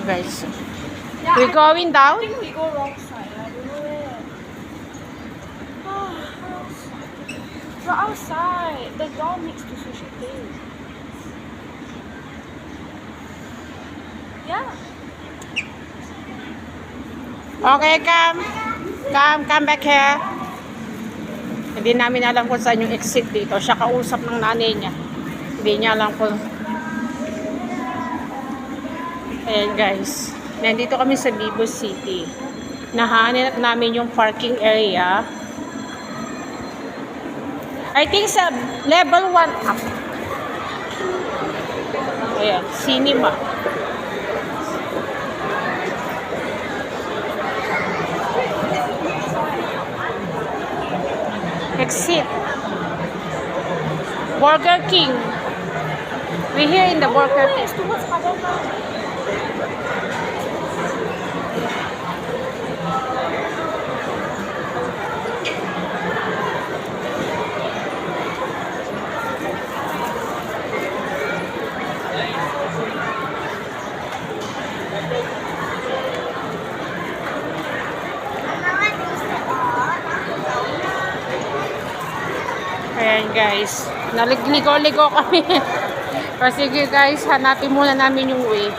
guys. Yeah, We're going I down? think we go wrong side. I don't know where. We're outside. The door next to Sushi Tei. Yeah. Okay, come back here. Hindi namin alam kung saan yung exit dito. Siya kausap ng nanay niya. Hindi niya alam kung... Ayan guys. Nandito kami sa Vivo City. Nahanap namin yung parking area. I think sa level 1 up. Ayan, cinema. Exit. Burger King. We're here in the Burger King. It's towards Kadena. Ayan guys. Naligo-ligo kami. Kasi guys, hanapin muna namin yung way.